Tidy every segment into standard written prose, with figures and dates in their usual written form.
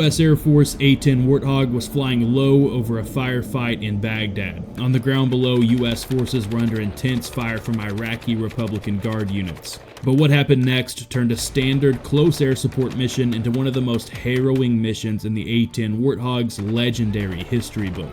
U.S. Air Force A-10 Warthog was flying low over a firefight in Baghdad. On the ground below, U.S. forces were under intense fire from Iraqi Republican Guard units. But what happened next turned a standard close air support mission into one of the most harrowing missions in the A-10 Warthog's legendary history book.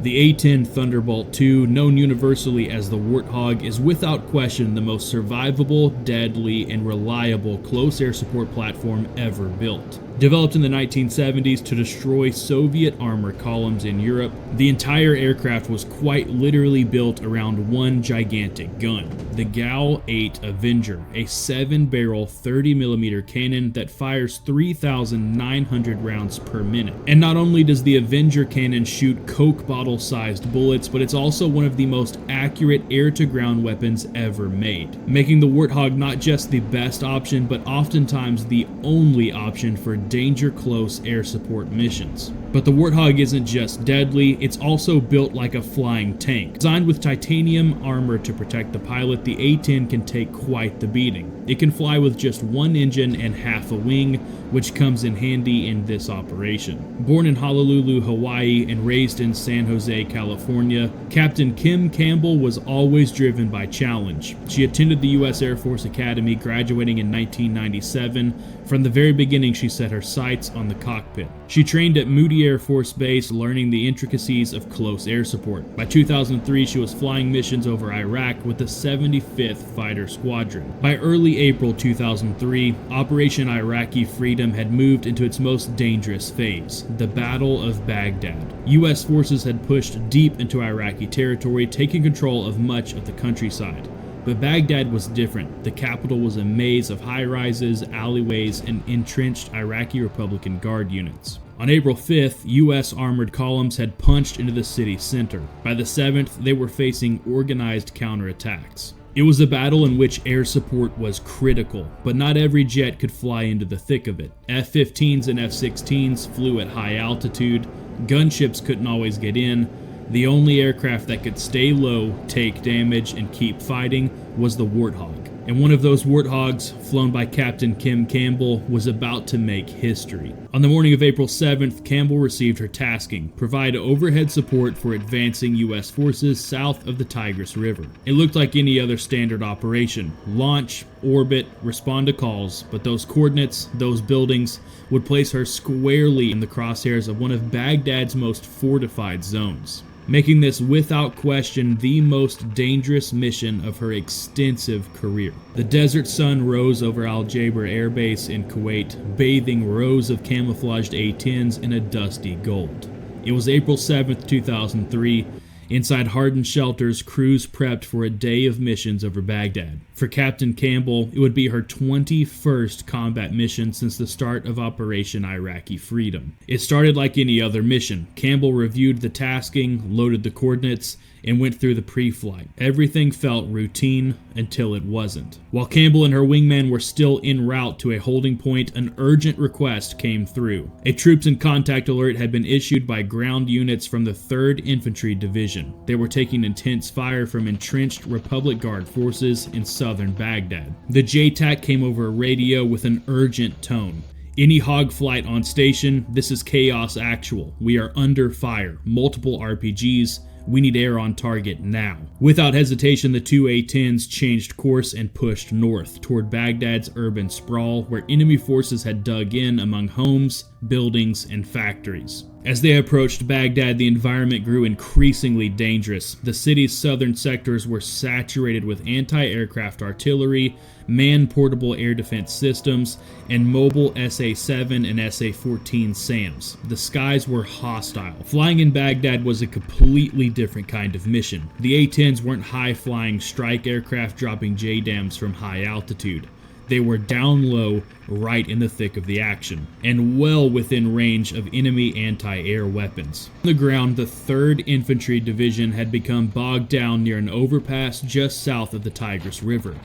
The A-10 Thunderbolt II, known universally as the Warthog, is without question the most survivable, deadly, and reliable close air support platform ever built. Developed in the 1970s to destroy Soviet armor columns in Europe, the entire aircraft was quite literally built around one gigantic gun, the GAL-8 Avenger, a 7-barrel 30mm cannon that fires 3,900 rounds per minute. And not only does the Avenger cannon shoot Coke bottle-sized bullets, but it's also one of the most accurate air-to-ground weapons ever made, making the Warthog not just the best option, but oftentimes the only option for danger close air support missions. But the Warthog isn't just deadly, it's also built like a flying tank. Designed with titanium armor to protect the pilot, the A-10 can take quite the beating. It can fly with just one engine and half a wing, which comes in handy in this operation. Born in Honolulu, Hawaii, and raised in San Jose, California, Captain Kim Campbell was always driven by challenge. She attended the U.S. Air Force Academy, graduating in 1997. From the very beginning, she set her sights on the cockpit. She trained at Moody Air Force Base, learning the intricacies of close air support. By 2003, she was flying missions over Iraq with the 75th Fighter Squadron. By early April 2003, Operation Iraqi Freedom had moved into its most dangerous phase, the Battle of Baghdad. U.S. forces had pushed deep into Iraqi territory, taking control of much of the countryside. But Baghdad was different. The capital was a maze of high-rises, alleyways, and entrenched Iraqi Republican Guard units. On April 5th, U.S. armored columns had punched into the city's center. By the 7th, they were facing organized counterattacks. It was a battle in which air support was critical, but not every jet could fly into the thick of it. F-15s and F-16s flew at high altitude, gunships couldn't always get in. The only aircraft that could stay low, take damage, and keep fighting was the Warthog. And one of those Warthogs, flown by Captain Kim Campbell, was about to make history. On the morning of April 7th, Campbell received her tasking: provide overhead support for advancing U.S. forces south of the Tigris River. It looked like any other standard operation: launch, orbit, respond to calls, but those coordinates, those buildings, would place her squarely in the crosshairs of one of Baghdad's most fortified zones, making this without question the most dangerous mission of her extensive career. The desert sun rose over Al Jaber Air Base in Kuwait, bathing rows of camouflaged A-10s in a dusty gold. It was April 7th, 2003. Inside hardened shelters, crews prepped for a day of missions over Baghdad. For Captain Campbell, it would be her 21st combat mission since the start of Operation Iraqi Freedom. It started like any other mission. Campbell reviewed the tasking, loaded the coordinates, and went through the pre-flight. Everything felt routine until it wasn't. While Campbell and her wingman were still en route to a holding point, an urgent request came through. A troops in contact alert had been issued by ground units from the 3rd Infantry Division. They were taking intense fire from entrenched Republic Guard forces in southern Baghdad. The JTAC came over a radio with an urgent tone. Any hog flight on station, this is chaos actual. We are under fire. Multiple RPGs. We need air on target now. Without hesitation, the two A-10s changed course and pushed north toward Baghdad's urban sprawl, where enemy forces had dug in among homes, buildings, and factories. As they approached Baghdad, the environment grew increasingly dangerous. The city's southern sectors were saturated with anti-aircraft artillery, man-portable air defense systems, and mobile SA-7 and SA-14 SAMs. The skies were hostile. Flying in Baghdad was a completely different kind of mission. The A-10s weren't high-flying strike aircraft dropping JDAMs from high altitude. They were down low, right in the thick of the action, and well within range of enemy anti-air weapons. On the ground, the 3rd Infantry Division had become bogged down near an overpass just south of the Tigris River.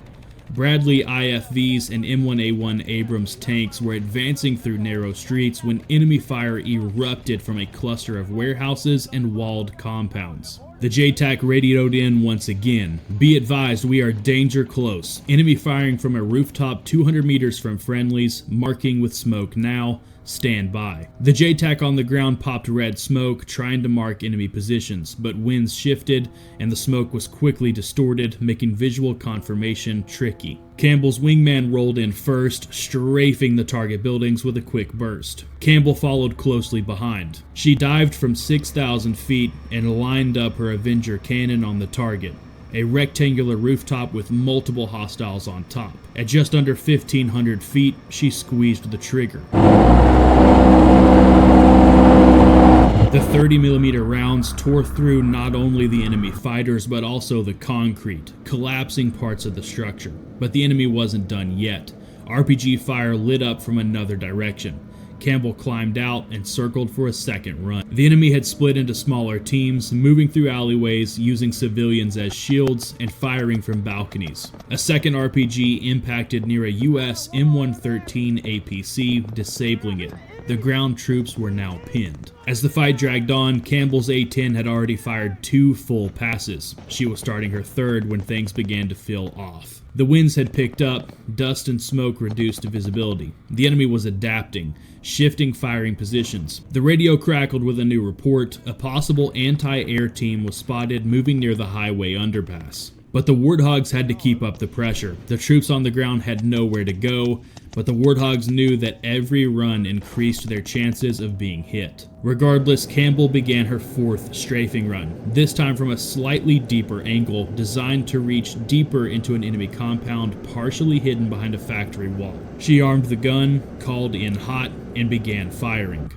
Bradley IFVs and M1A1 Abrams tanks were advancing through narrow streets when enemy fire erupted from a cluster of warehouses and walled compounds. The JTAC radioed in once again. "Be advised, we are danger close. Enemy firing from a rooftop 200 meters from friendlies, marking with smoke now. Stand by." The JTAC on the ground popped red smoke, trying to mark enemy positions, but winds shifted and the smoke was quickly distorted, making visual confirmation tricky. Campbell's wingman rolled in first, strafing the target buildings with a quick burst. Campbell followed closely behind. She dived from 6,000 feet and lined up her Avenger cannon on the target, a rectangular rooftop with multiple hostiles on top. At just under 1,500 feet, she squeezed the trigger. The 30mm rounds tore through not only the enemy fighters but also the concrete, collapsing parts of the structure. But the enemy wasn't done yet. RPG fire lit up from another direction. Campbell climbed out and circled for a second run. The enemy had split into smaller teams, moving through alleyways, using civilians as shields, and firing from balconies. A second RPG impacted near a US M113 APC, disabling it. The ground troops were now pinned. As the fight dragged on, Campbell's A-10 had already fired 2 full passes. She was starting her third when things began to feel off. The winds had picked up, dust and smoke reduced visibility. The enemy was adapting, shifting firing positions. The radio crackled with a new report. A possible anti-air team was spotted moving near the highway underpass. But the Warthogs had to keep up the pressure. The troops on the ground had nowhere to go, but the Warthogs knew that every run increased their chances of being hit. Regardless, Campbell began her 4th strafing run, this time from a slightly deeper angle, designed to reach deeper into an enemy compound partially hidden behind a factory wall. She armed the gun, called in hot, and began firing.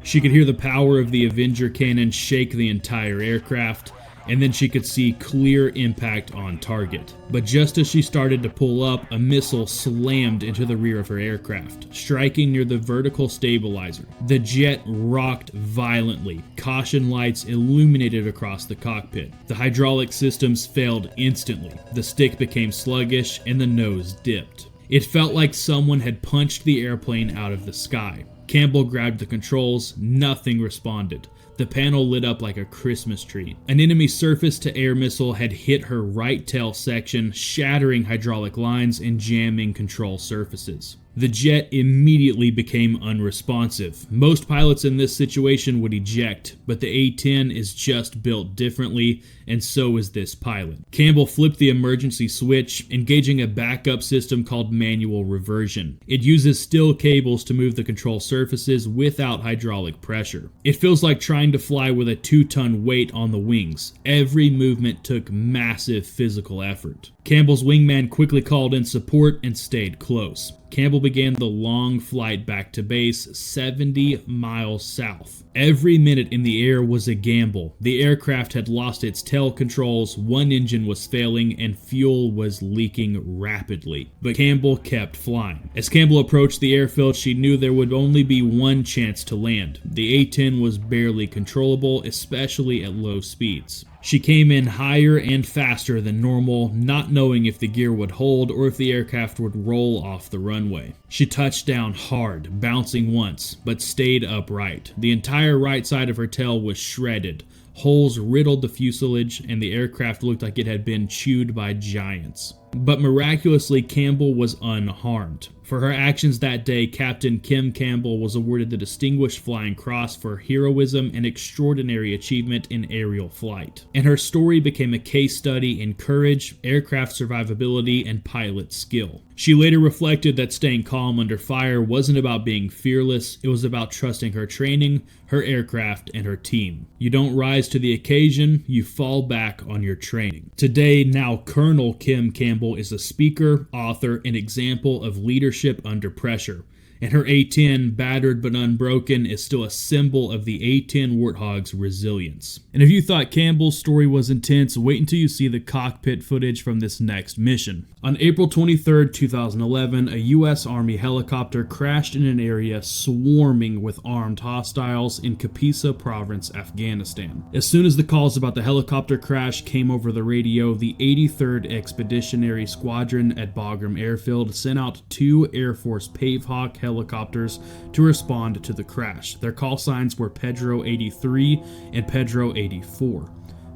She could hear the power of the Avenger cannon shake the entire aircraft, and then she could see clear impact on target. But just as she started to pull up, a missile slammed into the rear of her aircraft, striking near the vertical stabilizer. The jet rocked violently. Caution lights illuminated across the cockpit. The hydraulic systems failed instantly. The stick became sluggish and the nose dipped. It felt like someone had punched the airplane out of the sky. Campbell grabbed the controls. Nothing responded. The panel lit up like a Christmas tree. An enemy surface-to-air missile had hit her right tail section, shattering hydraulic lines and jamming control surfaces. The jet immediately became unresponsive. Most pilots in this situation would eject, but the A-10 is just built differently, and so is this pilot. Campbell flipped the emergency switch, engaging a backup system called manual reversion. It uses steel cables to move the control surfaces without hydraulic pressure. It feels like trying to fly with a 2-ton weight on the wings. Every movement took massive physical effort. Campbell's wingman quickly called in support and stayed close. Campbell began the long flight back to base, 70 miles south. Every minute in the air was a gamble. The aircraft had lost its tail controls, one engine was failing, and fuel was leaking rapidly. But Campbell kept flying. As Campbell approached the airfield, she knew there would only be one chance to land. The A-10 was barely controllable, especially at low speeds. She came in higher and faster than normal, not knowing if the gear would hold or if the aircraft would roll off the runway. She touched down hard, bouncing once, but stayed upright. The entire right side of her tail was shredded. Holes riddled the fuselage, and the aircraft looked like it had been chewed by giants. But miraculously, Campbell was unharmed. For her actions that day, Captain Kim Campbell was awarded the Distinguished Flying Cross for heroism and extraordinary achievement in aerial flight. And her story became a case study in courage, aircraft survivability, and pilot skill. She later reflected that staying calm under fire wasn't about being fearless, it was about trusting her training, her aircraft, and her team. You don't rise to the occasion, you fall back on your training. Today, now Colonel Kim Campbell is a speaker, author, and example of leadership under pressure. And her A-10, battered but unbroken, is still a symbol of the A-10 Warthog's resilience. And if you thought Campbell's story was intense, wait until you see the cockpit footage from this next mission. On April 23, 2011, a U.S. Army helicopter crashed in an area swarming with armed hostiles in Kapisa Province, Afghanistan. As soon as the calls about the helicopter crash came over the radio, the 83rd Expeditionary Squadron at Bagram Airfield sent out 2 Air Force Pavehawk helicopters helicopters to respond to the crash. Their call signs were Pedro 83 and Pedro 84.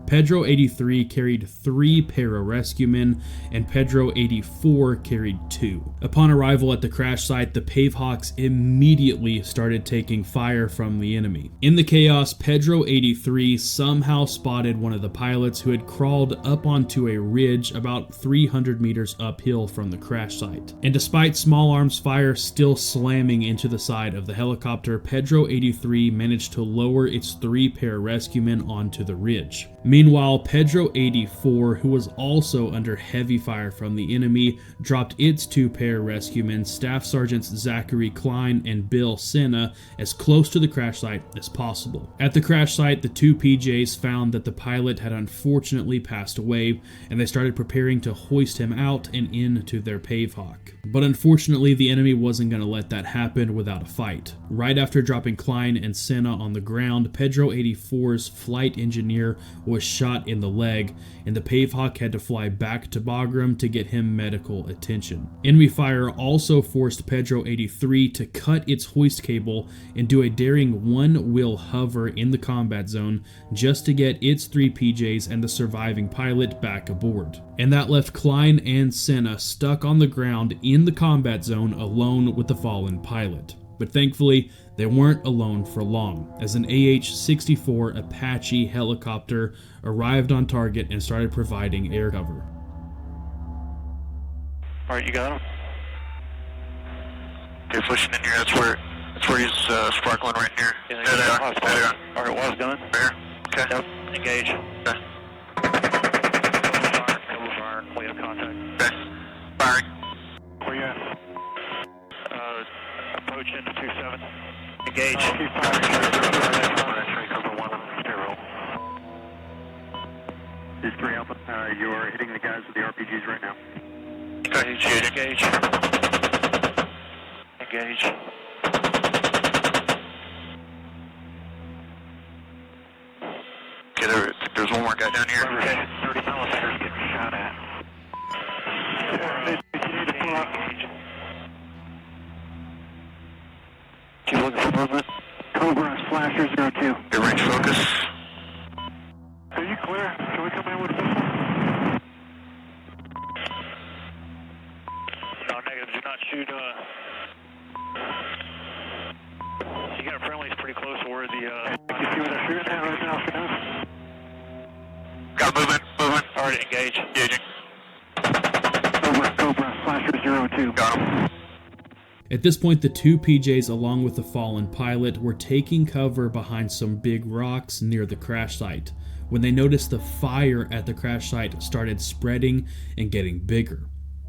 Pedro 83 carried 3 pararescuemen, and Pedro 84 carried 2. Upon arrival at the crash site, the Pavehawks immediately started taking fire from the enemy. In the chaos, Pedro 83 somehow spotted one of the pilots who had crawled up onto a ridge about 300 meters uphill from the crash site. And despite small arms fire still slamming into the side of the helicopter, Pedro 83 managed to lower its 3 pararescuemen onto the ridge. Meanwhile, Pedro 84, who was also under heavy fire from the enemy, dropped its 2 pararescuemen, Staff Sergeants Zachary Klein and Bill Senna, as close to the crash site as possible. At the crash site, the 2 PJs found that the pilot had unfortunately passed away, and they started preparing to hoist him out and into their Pavehawk. But unfortunately, the enemy wasn't going to let that happen without a fight. Right after dropping Klein and Senna on the ground, Pedro 84's flight engineer was shot in the leg, and the Pavehawk had to fly back to Bagram to get him medical attention. Enemy fire also forced Pedro 83 to cut its hoist cable and do a daring one-wheel hover in the combat zone just to get its 3 PJs and the surviving pilot back aboard. And that left Klein and Senna stuck on the ground in the combat zone alone with the fallen pilot. But thankfully, they weren't alone for long, as an AH-64 Apache helicopter arrived on target and started providing air cover. Alright, you got him? Okay, pushing in here, that's where he's sparkling right here. Yeah, there they are. Alright, was gunning. There. Okay. Yep. Engage. Okay. Cover fire. We have contact. Okay. Firing. Where you at? Approaching to 27. Engage. This is 3 Alpha. You are hitting the guys with the RPGs right now. Okay, engage. Engage. Okay, there's one more guy down here. Okay, 30 millimeters getting shot at. Keep looking for movement. Cobra, Slasher 02. Your range focus. Are you clear? Can we come in with a missile? No, negative. Do not shoot. You got friendlies pretty close to where the. You see what they're shooting at right now, Finesse? Got movement. Alright, engage. Engaging. Cobra, Slasher 02. Got him. At this point, the 2 PJs along with the fallen pilot were taking cover behind some big rocks near the crash site when they noticed the fire at the crash site started spreading and getting bigger.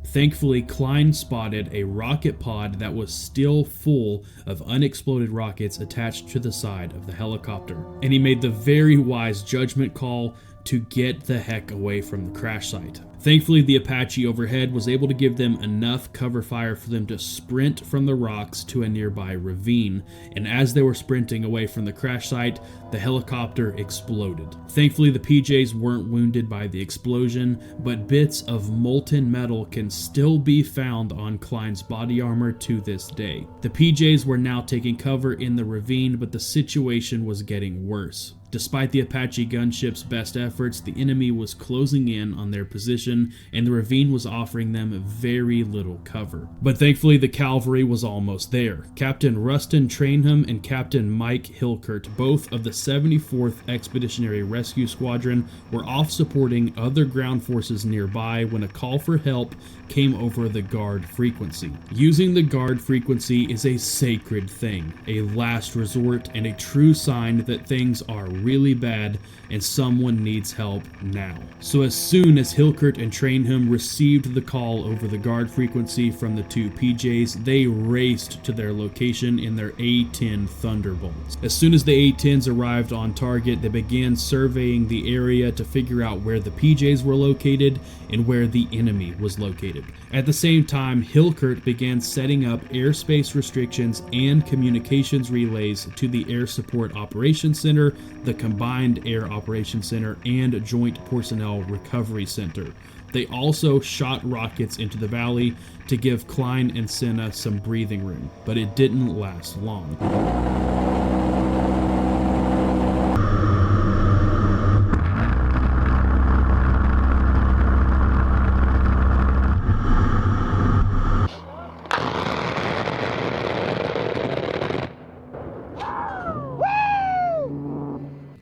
Thankfully, Klein spotted a rocket pod that was still full of unexploded rockets attached to the side of the helicopter, and he made the very wise judgment call to get the heck away from the crash site. Thankfully, the Apache overhead was able to give them enough cover fire for them to sprint from the rocks to a nearby ravine, and as they were sprinting away from the crash site, the helicopter exploded. Thankfully, the PJs weren't wounded by the explosion, but bits of molten metal can still be found on Klein's body armor to this day. The PJs were now taking cover in the ravine, but the situation was getting worse. Despite the Apache gunship's best efforts, the enemy was closing in on their position, and the ravine was offering them very little cover. But thankfully, the cavalry was almost there. Captain Rustin Trainham and Captain Mike Hilkert, both of the 74th Expeditionary Rescue Squadron, were off supporting other ground forces nearby when a call for help came over the guard frequency. Using the guard frequency is a sacred thing, a last resort, and a true sign that things are really bad and someone needs help now. So as soon as Hilkert and Trainham received the call over the guard frequency from the 2 PJs, they raced to their location in their A-10 Thunderbolts. As soon as the A-10s arrived on target, they began surveying the area to figure out where the PJs were located and where the enemy was located. At the same time, Hilkert began setting up airspace restrictions and communications relays to the Air Support Operations Center, the Combined Air Operations Center, and Joint Personnel Recovery Center. They also shot rockets into the valley to give Klein and Senna some breathing room, but it didn't last long.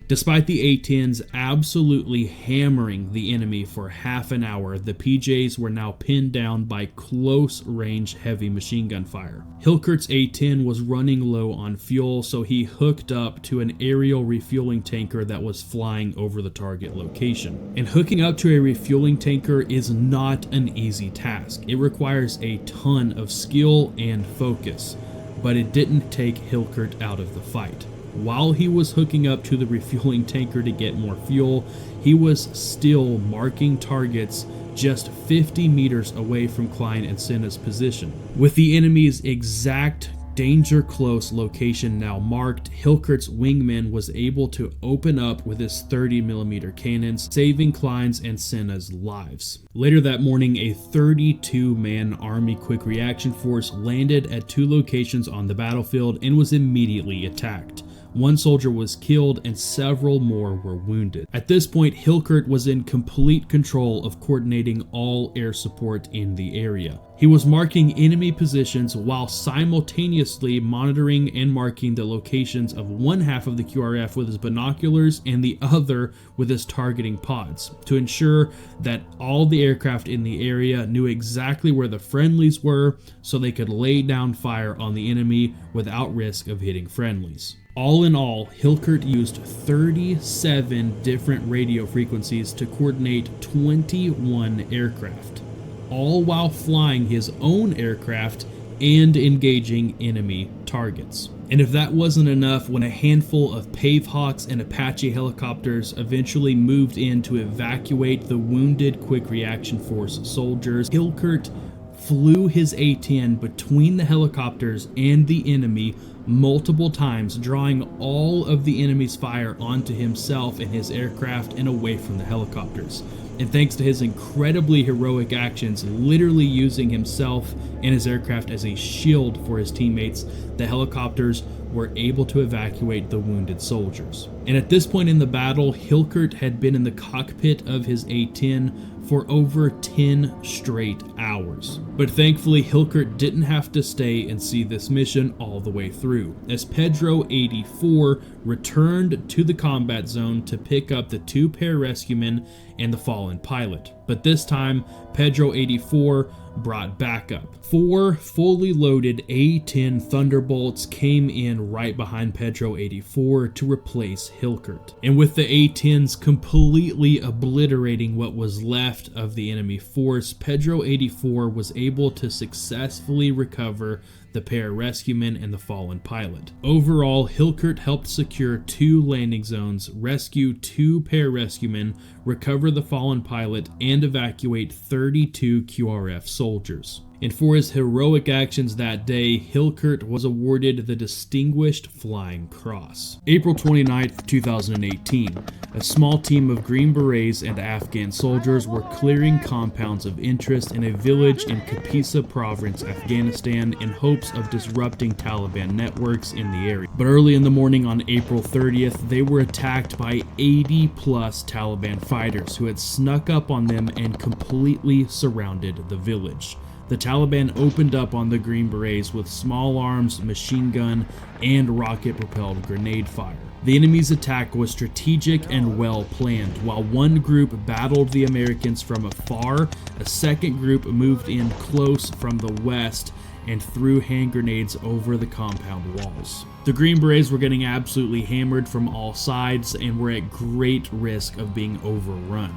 Despite the A-10s absolutely hammering the enemy for half an hour, the PJs were now pinned down by close-range heavy machine gun fire. Hilkert's A-10 was running low on fuel, so he hooked up to an aerial refueling tanker that was flying over the target location. And hooking up to a refueling tanker is not an easy task. It requires a ton of skill and focus, but it didn't take Hilkert out of the fight. While he was hooking up to the refueling tanker to get more fuel, he was still marking targets just 50 meters away from Klein and Senna's position. With the enemy's exact danger close location now marked, Hilkert's wingman was able to open up with his 30mm cannons, saving Klein's and Senna's lives. Later that morning, a 32-man Army Quick Reaction Force landed at 2 locations on the battlefield and was immediately attacked. 1 soldier was killed and several more were wounded. At this point, Hilkert was in complete control of coordinating all air support in the area. He was marking enemy positions while simultaneously monitoring and marking the locations of one half of the QRF with his binoculars and the other with his targeting pods to ensure that all the aircraft in the area knew exactly where the friendlies were so they could lay down fire on the enemy without risk of hitting friendlies. All in all, Hilkert used 37 different radio frequencies to coordinate 21 aircraft, all while flying his own aircraft and engaging enemy targets. And if that wasn't enough, when a handful of Pavehawks and Apache helicopters eventually moved in to evacuate the wounded Quick Reaction Force soldiers, Hilkert flew his A-10 between the helicopters and the enemy multiple times, drawing all of the enemy's fire onto himself and his aircraft and away from the helicopters. And thanks to his incredibly heroic actions, literally using himself and his aircraft as a shield for his teammates, the helicopters were able to evacuate the wounded soldiers. And at this point in the battle, Hilkert had been in the cockpit of his A-10 for over 10 straight hours. But thankfully, Hilkert didn't have to stay and see this mission all the way through, as Pedro 84 returned to the combat zone to pick up the 2 pararescuemen and the fallen pilot. But this time, Pedro 84 brought backup. 4 fully loaded A-10 Thunderbolts came in right behind Pedro 84 to replace Hilkert. And with the A-10s completely obliterating what was left of the enemy force, Pedro 84 was able to successfully recover the pararescuemen and the fallen pilot. Overall, Hilkert helped secure 2 landing zones, rescue 2 pararescuemen, recover the fallen pilot, and evacuate 32 QRF soldiers. And for his heroic actions that day, Hilkert was awarded the Distinguished Flying Cross. April 29th, 2018, a small team of Green Berets and Afghan soldiers were clearing compounds of interest in a village in Kapisa Province, Afghanistan, in hopes of disrupting Taliban networks in the area. But early in the morning on April 30th, they were attacked by 80+ Taliban fighters who had snuck up on them and completely surrounded the village. The Taliban opened up on the Green Berets with small arms, machine gun, and rocket-propelled grenade fire. The enemy's attack was strategic and well planned. While one group battled the Americans from afar, a second group moved in close from the west and threw hand grenades over the compound walls. The Green Berets were getting absolutely hammered from all sides and were at great risk of being overrun.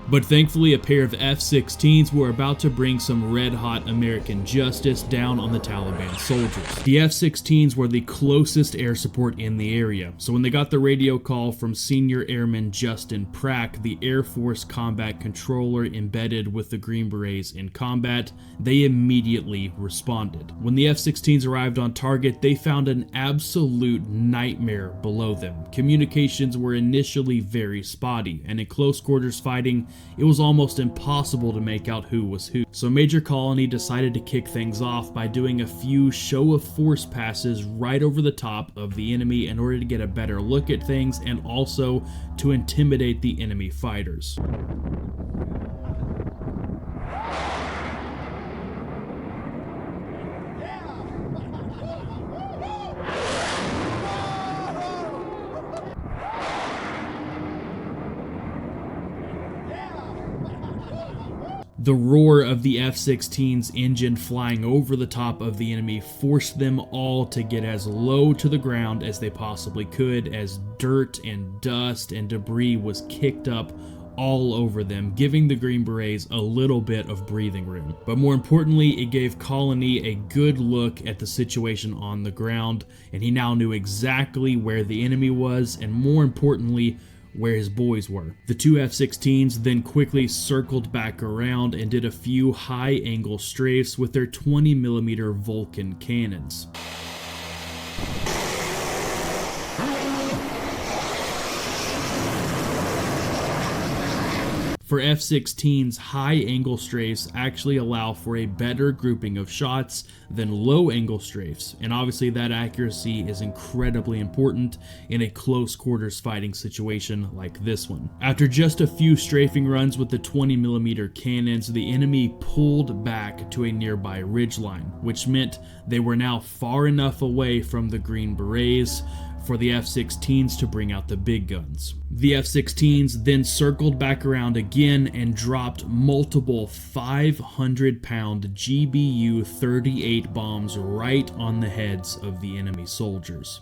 But thankfully, a pair of F-16s were about to bring some red-hot American justice down on the Taliban soldiers. The F-16s were the closest air support in the area, so when they got the radio call from Senior Airman Justin Prack, the Air Force combat controller embedded with the Green Berets in combat, they immediately responded. When the F-16s arrived on target, they found an absolute nightmare below them. Communications were initially very spotty, and in close quarters fighting, it was almost impossible to make out who was who. So Major Colony decided to kick things off by doing a few show of force passes right over the top of the enemy in order to get a better look at things and also to intimidate the enemy fighters. The roar of the F-16's engine flying over the top of the enemy forced them all to get as low to the ground as they possibly could, as dirt and dust and debris was kicked up all over them, giving the Green Berets a little bit of breathing room. But more importantly, it gave Colony a good look at the situation on the ground, and he now knew exactly where the enemy was, and more importantly, where his boys were. The two F-16s then quickly circled back around and did a few high-angle strafes with their 20mm Vulcan cannons. For F-16s, high-angle strafes actually allow for a better grouping of shots than low-angle strafes, and obviously that accuracy is incredibly important in a close-quarters fighting situation like this one. After just a few strafing runs with the 20mm cannons, the enemy pulled back to a nearby ridgeline, which meant they were now far enough away from the Green Berets for the F-16s to bring out the big guns. The F-16s then circled back around again and dropped multiple 500-pound GBU-38 bombs right on the heads of the enemy soldiers.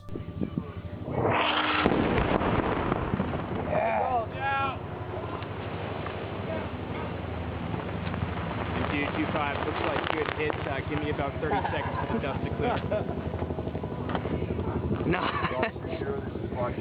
MTU-25 looks like good hit. Give me about 30 seconds for the dust to clear. No,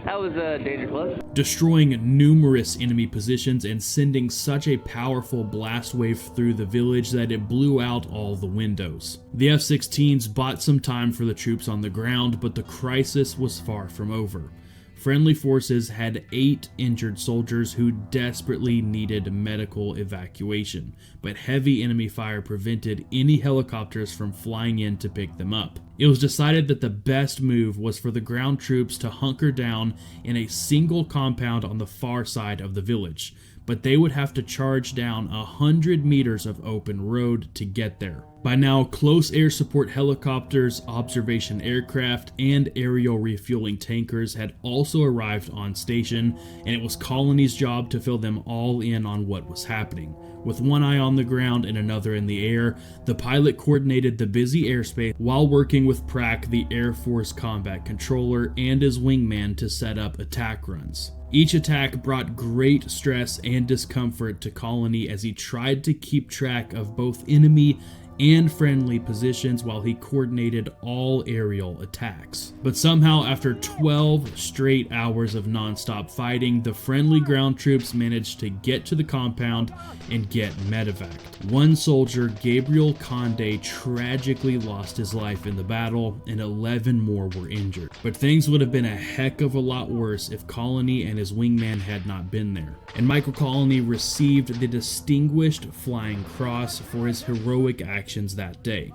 that was danger close. Destroying numerous enemy positions and sending such a powerful blast wave through the village that it blew out all the windows. The F-16s bought some time for the troops on the ground, but the crisis was far from over. Friendly forces had 8 injured soldiers who desperately needed medical evacuation, but heavy enemy fire prevented any helicopters from flying in to pick them up. It was decided that the best move was for the ground troops to hunker down in a single compound on the far side of the village, but they would have to charge down 100 meters of open road to get there. By now, close air support helicopters, observation aircraft, and aerial refueling tankers had also arrived on station, and it was Colony's job to fill them all in on what was happening. With one eye on the ground and another in the air, the pilot coordinated the busy airspace while working with Prack, the Air Force combat controller, and his wingman to set up attack runs. Each attack brought great stress and discomfort to Colony as he tried to keep track of both enemy and friendly positions while he coordinated all aerial attacks. But somehow, after 12 straight hours of non-stop fighting, the friendly ground troops managed to get to the compound and get medevaced. One soldier, Gabriel Conde, tragically lost his life in the battle, and 11 more were injured. But things would have been a heck of a lot worse if Colony and his wingman had not been there. And Michael Colony received the Distinguished Flying Cross for his heroic actions that day.